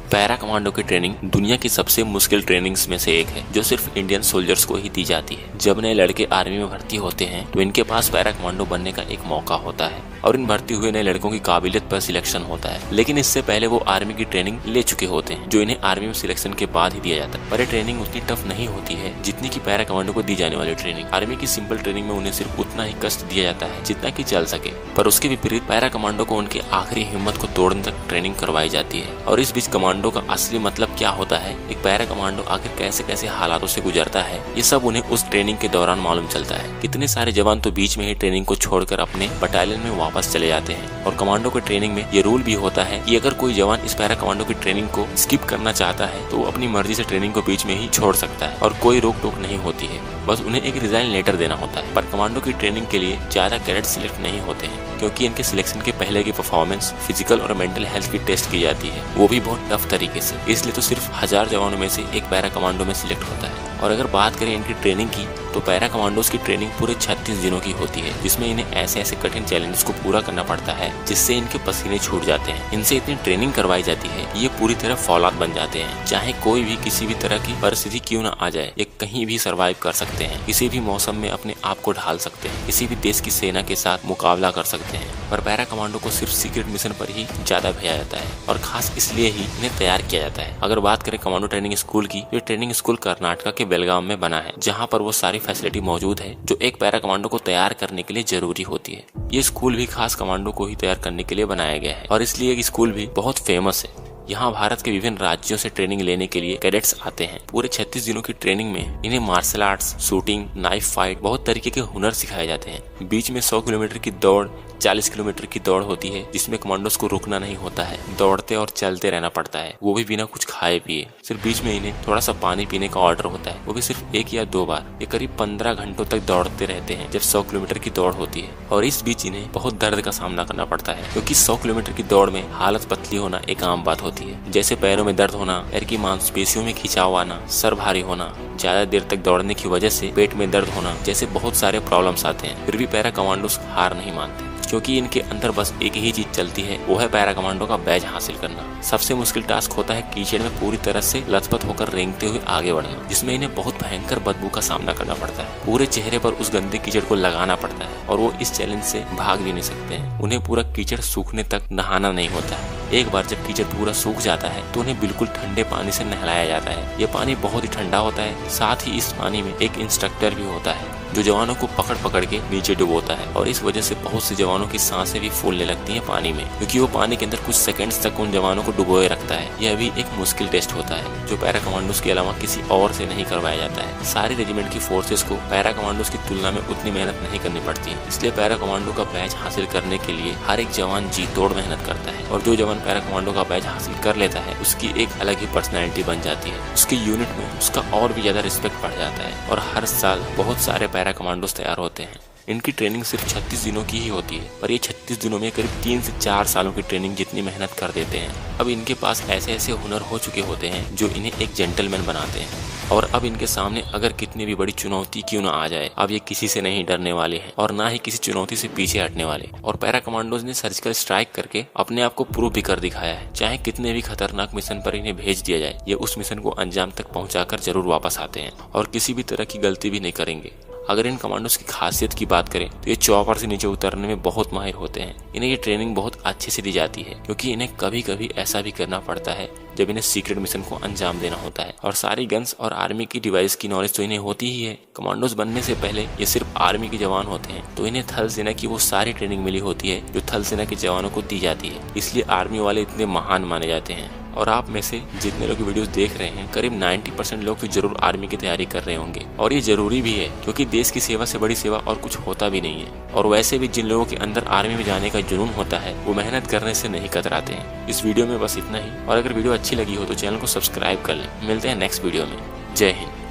Para commando की training दुनिया की सबसे मुश्किल ट्रेनिंग्स में से एक है, जो सिर्फ इंडियन सोल्जर्स को ही दी जाती है। जब नए लड़के आर्मी में भर्ती होते हैं तो इनके पास पैरा कमांडो बनने का एक मौका होता है और इन भर्ती हुए नए लड़कों की काबिलियत पर सिलेक्शन होता है, लेकिन इससे पहले वो आर्मी की ट्रेनिंग ले चुके होते हैं, जो इन्हें आर्मी में सिलेक्शन के बाद ही दिया जाता है। पर ये ट्रेनिंग उतनी टफ नहीं होती है जितनी की पैरा कमांडो को दी जाने वाली ट्रेनिंग। आर्मी की सिंपल ट्रेनिंग में उन्हें सिर्फ उतना ही कष्ट दिया जाता है जितना की चल सके, पर उसके विपरीत पैरा कमांडो को उनके आखिरी हिम्मत को तोड़ने तक ट्रेनिंग करवाई जाती है। और इस बीच कमांडो का असली मतलब क्या होता है, एक पैरा कमांडो आखिर कैसे कैसे हालातों से गुजरता है, ये सब उन्हें उस ट्रेनिंग के दौरान मालूम चलता है। कितने सारे जवान तो बीच में ही ट्रेनिंग को छोड़कर अपने बटालियन में वापस चले जाते हैं। और कमांडो के ट्रेनिंग में ये रूल भी होता है कि अगर कोई जवान इस पैरा कमांडो की ट्रेनिंग को स्किप करना चाहता है तो वो अपनी मर्जी से ट्रेनिंग को बीच में ही छोड़ सकता है और कोई रोक टोक नहीं होती है, बस उन्हें एक रिजाइन लेटर देना होता है। पर कमांडो की ट्रेनिंग के लिए ज्यादा कैडेट सिलेक्ट नहीं होते हैं, क्योंकि इनके सिलेक्शन के पहले की परफॉर्मेंस, फिजिकल और मेंटल हेल्थ की टेस्ट की जाती है, वो भी बहुत टफ तरीके से। इसलिए तो सिर्फ 1000 जवानों में से एक पैरा कमांडो में सिलेक्ट होता है। और अगर बात करें इनकी ट्रेनिंग की, तो पैरा कमांडोज की ट्रेनिंग पूरे 36 दिनों की होती है, जिसमें इन्हें ऐसे ऐसे कठिन चैलेंजेस को पूरा करना पड़ता है जिससे इनके पसीने छूट जाते हैं। इनसे इतनी ट्रेनिंग करवाई जाती है कि ये पूरी तरह फौलाद बन जाते हैं। चाहे कोई भी किसी भी तरह की परिस्थिति क्यों न आ जाए, ये कहीं भी सर्वाइव कर सकते हैं, किसी भी मौसम में अपने आप को ढाल सकते हैं, किसी भी देश की सेना के साथ मुकाबला कर सकते हैं। पर पैरा कमांडो को सिर्फ सीक्रेट मिशन पर ही ज्यादा भेजा जाता है और खास इसलिए ही इन्हें तैयार किया जाता है। अगर बात करें कमांडो ट्रेनिंग स्कूल की, तो ये ट्रेनिंग स्कूल कर्नाटका के बेलगाम में बना है, जहाँ पर वो सारी फैसिलिटी मौजूद है जो एक पैरा कमांडो को तैयार करने के लिए जरूरी होती है। ये स्कूल भी खास कमांडो को ही तैयार करने के लिए बनाया गया है और इसलिए स्कूल भी बहुत फेमस है। यहाँ भारत के विभिन्न राज्यों से ट्रेनिंग लेने के लिए कैडेट्स आते हैं। पूरे 36 दिनों की ट्रेनिंग में इन्हें martial arts, shooting, knife fight, बहुत तरीके के हुनर सिखाए जाते हैं। बीच में 100 किलोमीटर की दौड़, 40 किलोमीटर की दौड़ होती है, जिसमें कमांडोज को रुकना नहीं होता है, दौड़ते और चलते रहना पड़ता है, वो भी बिना कुछ खाए पिए। सिर्फ बीच में इन्हें थोड़ा सा पानी पीने का ऑर्डर होता है, वो भी सिर्फ 1 या 2 बार। ये करीब 15 घंटों तक दौड़ते रहते हैं जब 100 किलोमीटर की दौड़ होती है। और इस बीच इन्हें बहुत दर्द का सामना करना पड़ता है, क्योंकि 100 किलोमीटर की दौड़ में हालत पतली होना एक आम बात होती है, जैसे पैरों में दर्द होना, पैर की मांसपेशियों में खिंचाव आना, सर भारी होना, ज्यादा देर तक दौड़ने की वजह से पेट में दर्द होना, जैसे बहुत सारे प्रॉब्लम्स आते हैं। फिर भी पैरा कमांडोज हार नहीं मानते, क्योंकि इनके अंदर बस एक ही चीज चलती है, वो है पैरा कमांडो का बैज हासिल करना। सबसे मुश्किल टास्क होता है कीचड़ में पूरी तरह से लथपथ होकर रेंगते हुए आगे बढ़ना, जिसमें इन्हें बहुत भयंकर बदबू का सामना करना पड़ता है। पूरे चेहरे पर उस गंदे कीचड़ को लगाना पड़ता है और वो इस चैलेंज से भाग भी नहीं सकते हैं। उन्हें पूरा कीचड़ सूखने तक नहाना नहीं होता है। एक बार जब कीचड़ पूरा सूख जाता है तो उन्हें बिल्कुल ठंडे पानी से नहलाया जाता है। ये पानी बहुत ही ठंडा होता है, साथ ही इस पानी में एक इंस्ट्रक्टर भी होता है जो जवानों को पकड़ पकड़ के नीचे डुबोता है। और इस वजह से बहुत से जवानों की सांसें भी फूलने लगती हैं पानी में, क्योंकि वो पानी के अंदर कुछ सेकंड्स तक उन जवानों को डुबोए रखता है। यह भी एक मुश्किल टेस्ट होता है जो पैरा कमांडोज के अलावा किसी और से नहीं करवाया जाता है। सारी रेजिमेंट की फोर्सेस को पैरा कमांडोज की तुलना में उतनी मेहनत नहीं करनी पड़ती है, इसलिए पैरा कमांडो का बैज हासिल करने के लिए हर एक जवान जी तोड़ मेहनत करता है। और जो जवान पैरा कमांडो का बैज हासिल कर लेता है, उसकी एक अलग ही पर्सनैलिटी बन जाती है। उसकी यूनिट में उसका और भी ज्यादा रिस्पेक्ट बढ़ जाता है और हर साल बहुत सारे पैरा कमांडोज तैयार होते हैं। इनकी ट्रेनिंग सिर्फ 36 दिनों की ही होती है, पर ये 36 दिनों में करीब 3 से 4 सालों की ट्रेनिंग जितनी मेहनत कर देते हैं। अब इनके पास ऐसे ऐसे हुनर हो चुके होते हैं जो इन्हें एक जेंटलमैन बनाते हैं। और अब इनके सामने अगर कितनी भी बड़ी चुनौती क्यों न आ जाए, अब ये किसी से नहीं डरने वाले हैं और ना ही किसी चुनौती से पीछे हटने वाले। और पैरा कमांडोज ने सर्जिकल स्ट्राइक करके अपने आप को प्रूव भी कर दिखाया है। चाहे कितने भी खतरनाक मिशन पर इन्हें भेज दिया जाए, ये उस मिशन को अंजाम तक पहुंचाकर जरूर वापस आते हैं और किसी भी तरह की गलती भी नहीं करेंगे। अगर इन कमांडोज की खासियत की बात करें तो ये चॉपर से नीचे उतरने में बहुत माहिर होते हैं। इन्हें ये ट्रेनिंग बहुत अच्छे से दी जाती है, क्योंकि इन्हें कभी कभी ऐसा भी करना पड़ता है जब इन्हें सीक्रेट मिशन को अंजाम देना होता है। और सारी गन्स और आर्मी की डिवाइस की नॉलेज तो इन्हें होती ही है। कमांडोज बनने से पहले ये सिर्फ आर्मी के जवान होते हैं, तो इन्हें थल सेना की वो सारी ट्रेनिंग मिली होती है जो थल सेना के जवानों को दी जाती है। इसलिए आर्मी वाले इतने महान माने जाते हैं। और आप में से जितने लोग वीडियोस देख रहे हैं, करीब 90% लोग तो जरूर आर्मी की तैयारी कर रहे होंगे। और ये जरूरी भी है, क्योंकि देश की सेवा से बड़ी सेवा और कुछ होता भी नहीं है। और वैसे भी जिन लोगों के अंदर आर्मी में जाने का जुनून होता है, वो मेहनत करने से नहीं कतराते हैं। इस वीडियो में बस इतना ही। और अगर वीडियो अच्छी लगी हो तो चैनल को सब्सक्राइब कर लें। मिलते हैं नेक्स्ट वीडियो में। जय हिंद।